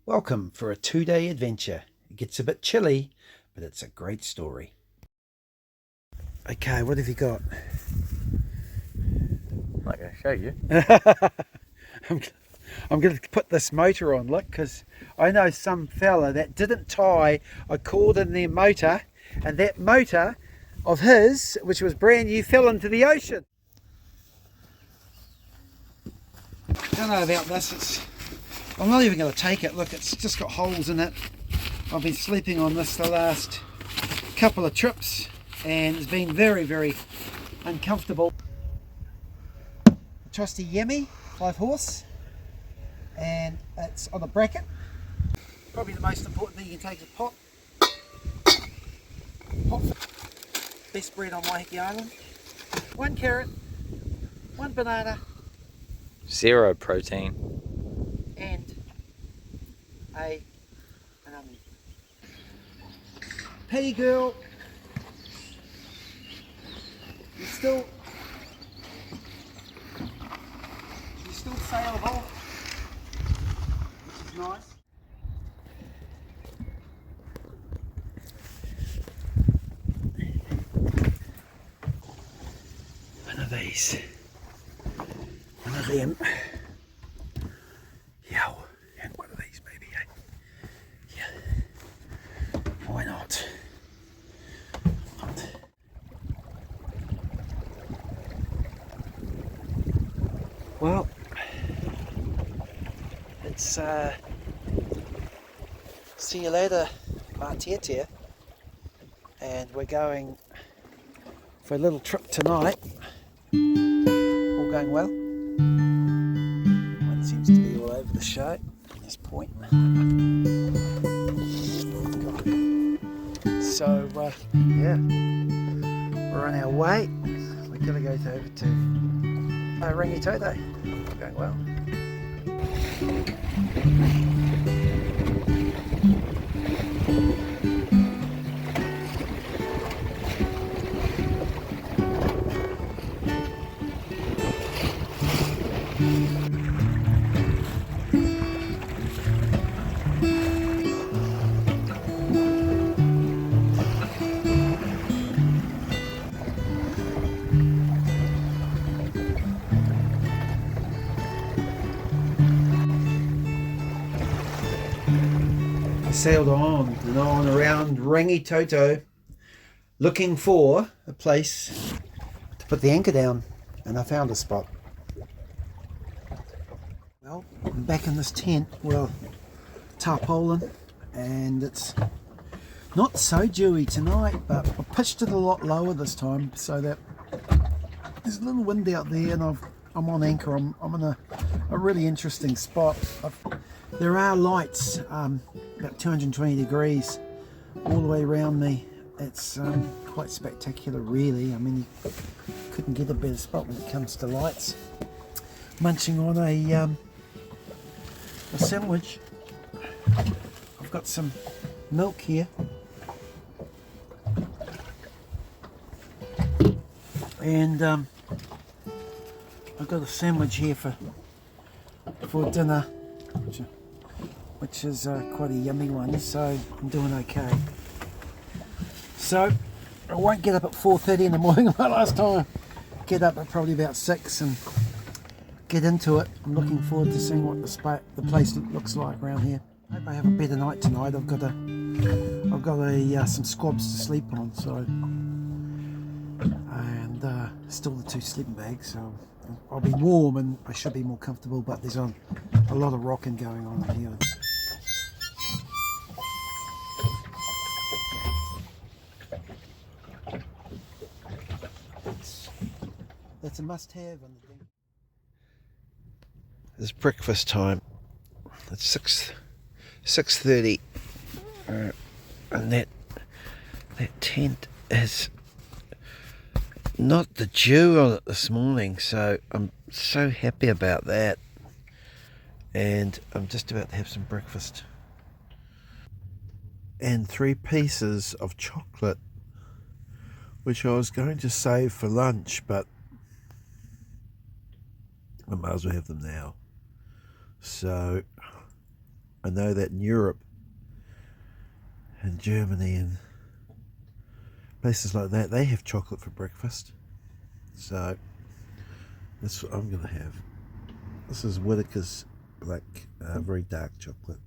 Welcome for a 2-day adventure. It gets a bit chilly, but it's a great story. Okay, what have you got? I'm not going to show you. I'm going to put this motor on, look, because I know some fella that didn't tie a cord in their motor, and that motor of his, which was brand new, fell into the ocean. I don't know about this. I'm not even going to take it. Look, it's just got holes in it. I've been sleeping on this the last couple of trips and it's been very, very uncomfortable. A trusty Yemi 5-horse, and it's on a bracket. Probably the most important thing you can take is a pot. Best bread on Waiheke Island. 1 carrot, 1 banana, 0 protein. and an onion. Petty girl, you're still saleable, which is nice. One of these, one of them. Yeah, and one of these maybe, eh? Yeah, why not? Well, it's see you later, Martiete, and we're going for a little trip tonight. All going well. One seems to be all over the show at this point. So yeah, we're on our way. We're gonna go over to Rangitoto. All going well. Sailed on and on around Rangitoto looking for a place to put the anchor down, and I found a spot. Well, I'm back in this tent, well, tarpaulin, and it's not so dewy tonight, but I pitched it a lot lower this time so that there's a little wind out there, and I'm on anchor. I'm in a really interesting spot. There are lights about 220 degrees all the way around me. It's quite spectacular, really. I mean, you couldn't get a better spot when it comes to lights. Munching on a sandwich. I've got some milk here, and I've got a sandwich here for dinner, which is quite a yummy one, so I'm doing okay. So I won't get up at 4:30 in the morning like last time. Get up at probably about 6 and get into it. I'm looking forward to seeing what the place looks like around here. I hope I have a better night tonight. I've got some squabs to sleep on, so, and still the 2 sleeping bags, so I'll be warm and I should be more comfortable, but there's a lot of rocking going on in here. That's a must-have on the thing. It's breakfast time. It's 6:30, and that tent is not the dew on it this morning, so I'm so happy about that. And I'm just about to have some breakfast. And 3 pieces of chocolate, which I was going to save for lunch, but I might as well have them now. So I know that in Europe and Germany and places like that, they have chocolate for breakfast. So that's what I'm gonna have. This is Whittaker's black, very dark chocolate.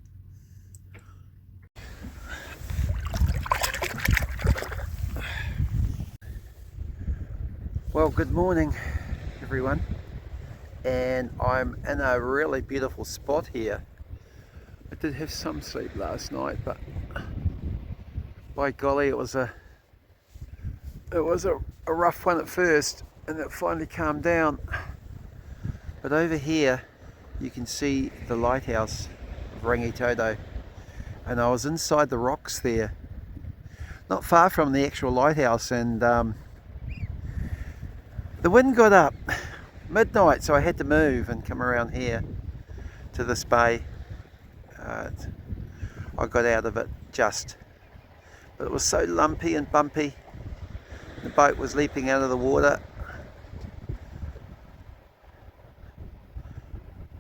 Well, good morning everyone, and I'm in a really beautiful spot here. I did have some sleep last night, but by golly, it was a rough one at first, and it finally calmed down. But over here you can see the lighthouse of Rangitoto, and I was inside the rocks there, not far from the actual lighthouse, and the wind got up midnight, so I had to move and come around here to this bay. I got out of it just, but it was so lumpy and bumpy. The boat was leaping out of the water,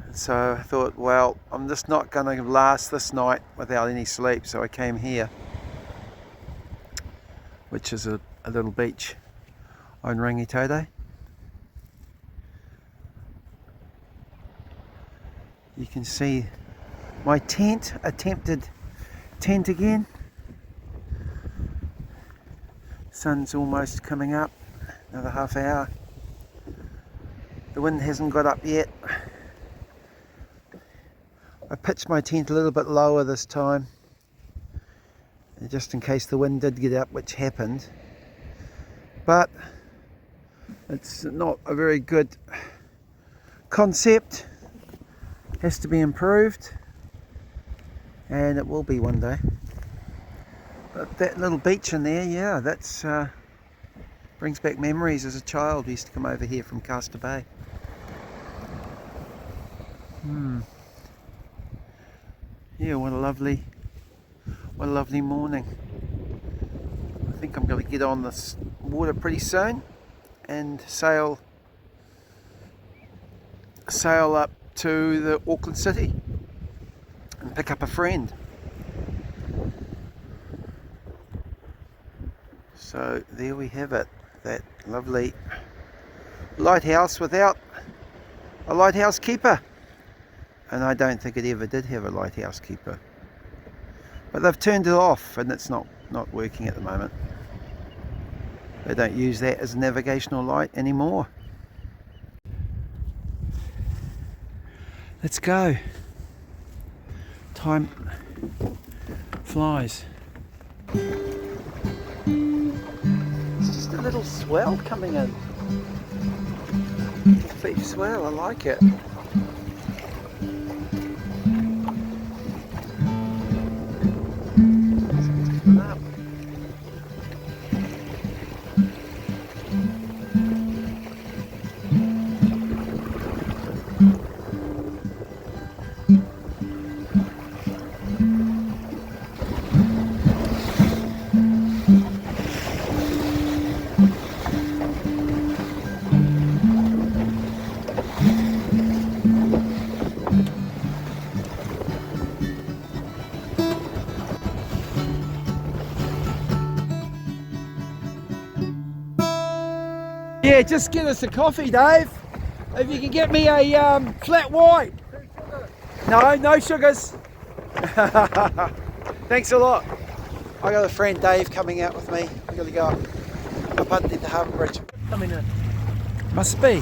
and so I thought, well, I'm just not going to last this night without any sleep, so I came here, which is a little beach on Rangitoto. You can see my tent, attempted tent again. Sun's almost coming up, another half hour. The wind hasn't got up yet. I pitched my tent a little bit lower this time, just in case the wind did get up, which happened. But it's not a very good concept. Has to be improved, and it will be one day. But that little beach in there, yeah, that's brings back memories. As a child, we used to come over here from Castor Bay. Yeah, what a lovely morning. I think I'm going to get on this water pretty soon and sail up to the Auckland City and pick up a friend. So there we have it, that lovely lighthouse without a lighthouse keeper. And I don't think it ever did have a lighthouse keeper, but they've turned it off and it's not working at the moment. They don't use that as a navigational light anymore. Let's go. Time flies. It's just a little swell coming in. Complete swell, I like it. Yeah, just get us a coffee, Dave. If you can get me a flat white. No sugars. Thanks a lot. I got a friend Dave coming out with me. We're going to go up underneath the harbour bridge. Coming in. Must be.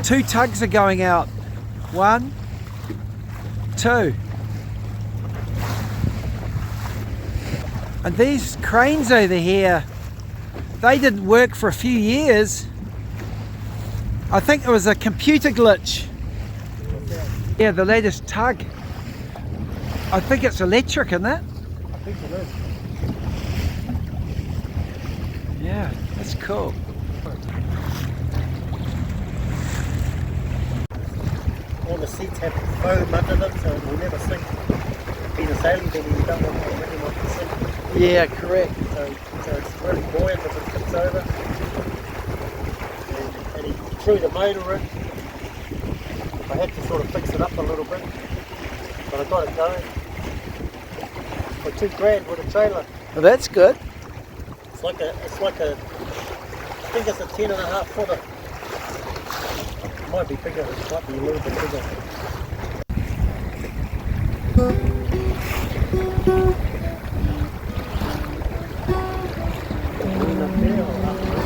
2 tugs are going out. 1, 2. And these cranes over here, they didn't work for a few years. I think it was a computer glitch. Yeah, the latest tug. I think it's electric, isn't it? I think it is. Yeah, that's cool. All the seats have foam under them, so it will never sink. Being a sailing thing, you don't really want to sink. Yeah, correct. So it's really buoyant as it tips over. And he threw the motor in. I had to sort of fix it up a little bit. but I got it going. For $2,000 with a trailer. Well, that's good. It's like a, I think it's a 10.5 footer. It might be bigger, it might be a little bit bigger. Going up there or up there?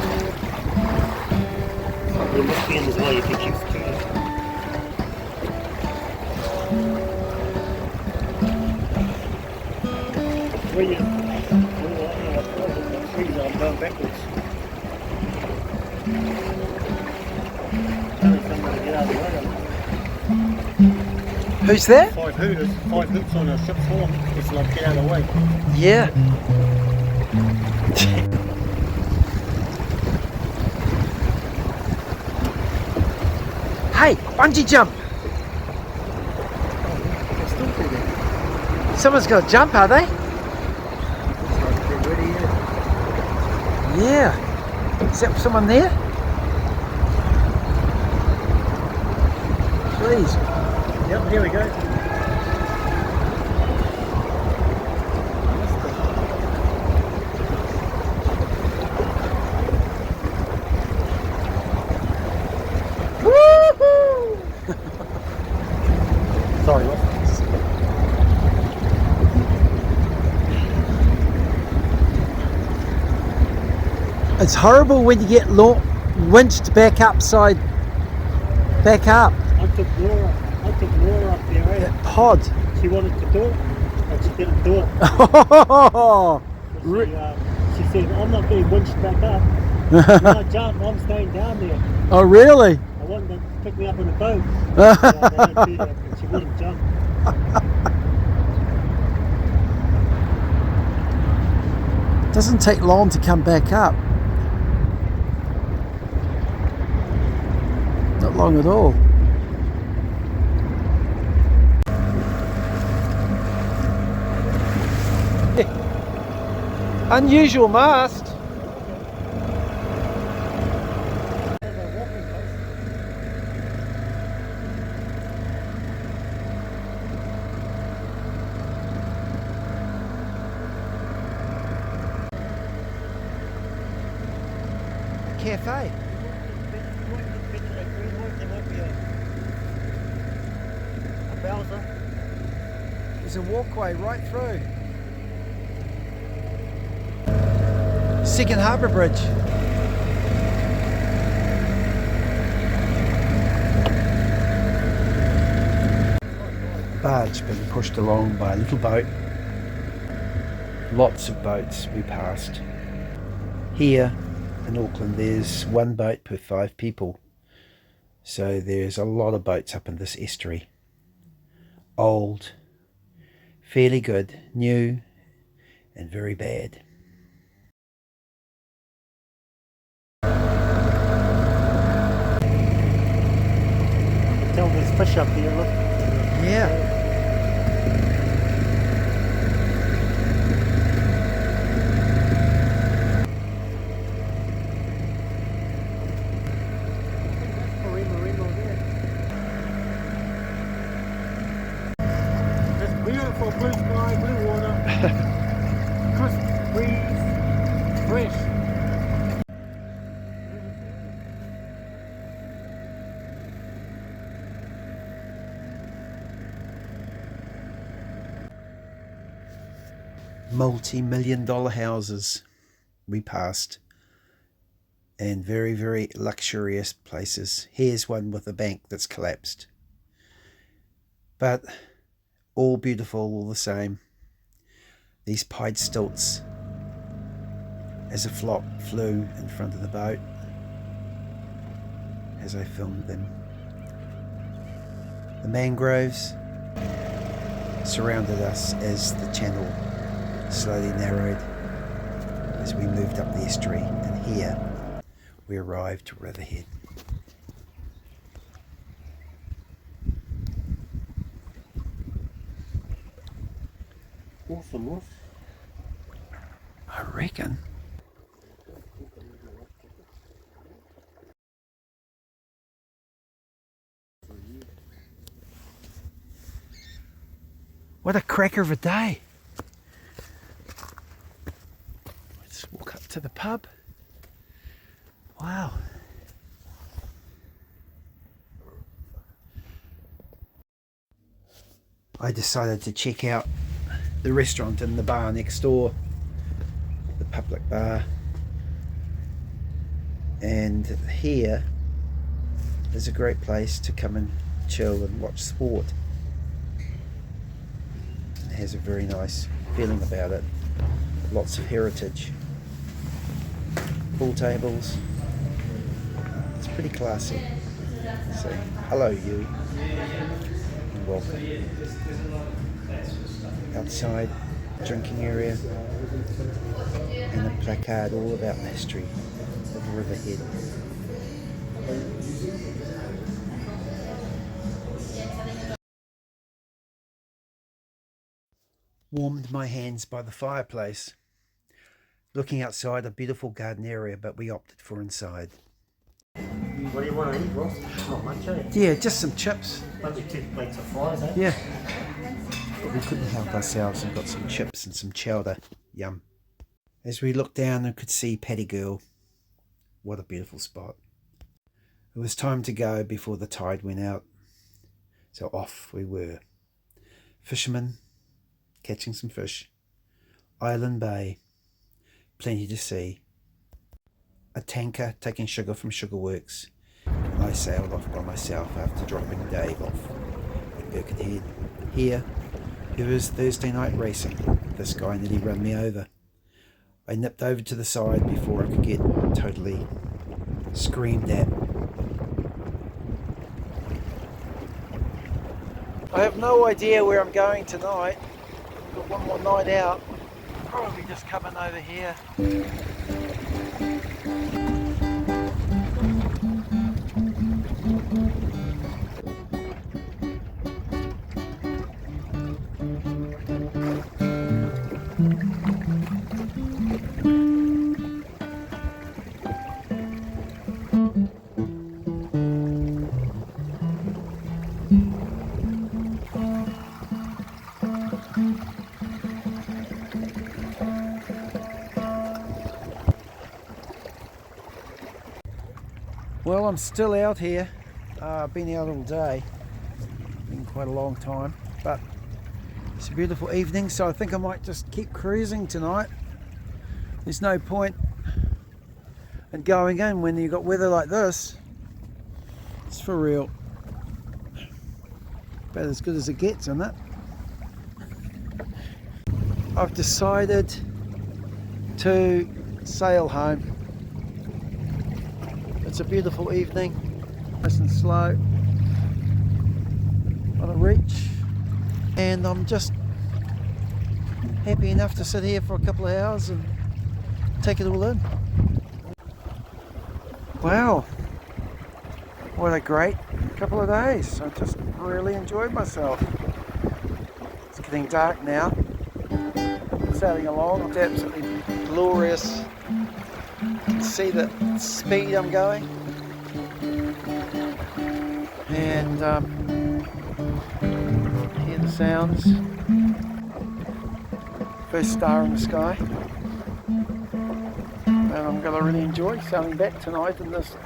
There must be in as well, you can choose to. Where you, I'm going backwards. Get out of the way. Who's there? 5 hoops on a ship's horn. It's like get out of the way. Yeah. Hey, bungee jump! They're still through there. Someone's got to jump, are they? Looks like they're ready yet. Yeah. Is that someone there? Please. Yep, here we go. Woohoo! Sorry, what? It's horrible when you get winched back up. I took Laura up there, eh? That pod. She wanted to do it, but she didn't do it. She said, I'm not getting winched back up. When I jump, I'm staying down there. Oh, really? I wanted them to pick me up in a boat. They don't do that, but she wouldn't jump. Doesn't take long to come back up. Not long at all. Unusual mast. Cafe. There's a walkway right through. Second Harbour Bridge. Barge being pushed along by a little boat. Lots of boats we passed. Here in Auckland there's one boat per 5 people. So there's a lot of boats up in this estuary. Old, fairly good, new, and very bad. Tell there's fish up here, look. Yeah. There's beautiful blue sky, blue water, crisp breeze, fresh. Multi-million-dollar houses we passed, and very, very luxurious places. Here's one with a bank that's collapsed, but all beautiful, all the same. These pied stilts as a flock flew in front of the boat as I filmed them. The mangroves surrounded us as the channel slowly narrowed as we moved up the estuary, and here we arrived to Riverhead. Awesome, Ross. I reckon. What a cracker of a day. Let's walk up to the pub. Wow. I decided to check out the restaurant and the bar next door, the public bar. And here is a great place to come and chill and watch sport. It has a very nice feeling about it. Lots of heritage. Pool tables. It's pretty classy. So, hello you. And welcome. Outside, drinking area. And a placard all about the history of Riverhead. Warmed my hands by the fireplace, looking outside a beautiful garden area, but we opted for inside. What do you want to eat, Ross? Not much, eh? Yeah, just some chips. Maybe 2 plates of fries, eh? Yeah. But we couldn't help ourselves and got some chips and some chowder. Yum. As we looked down and could see Paddy Girl. What a beautiful spot. It was time to go before the tide went out. So off we were. Fishermen catching some fish. Island Bay. Plenty to see. A tanker taking sugar from Sugar Works. And I sailed off by myself after dropping Dave off at Birkenhead. Here, it was Thursday night racing. This guy nearly ran me over. I nipped over to the side before I could get totally screamed at. I have no idea where I'm going tonight. I've got one more night out. Probably just coming over here. Well, I'm still out here. I've been out all day. Been quite a long time, but it's a beautiful evening, so I think I might just keep cruising tonight. There's no point in going in when you've got weather like this. It's for real. About as good as it gets, isn't it? I've decided to sail home. It's a beautiful evening, nice and slow on a reach, and I'm just happy enough to sit here for a couple of hours and take it all in. Wow, what a great couple of days. I just really enjoyed myself. It's getting dark now. Sailing along, it's absolutely glorious. See the speed I'm going, and hear the sounds. First star in the sky, and I'm going to really enjoy sailing back tonight in this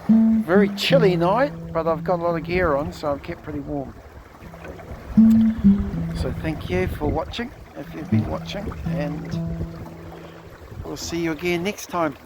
very chilly night, but I've got a lot of gear on, so I've kept pretty warm. So thank you for watching, if you've been watching, and we'll see you again next time.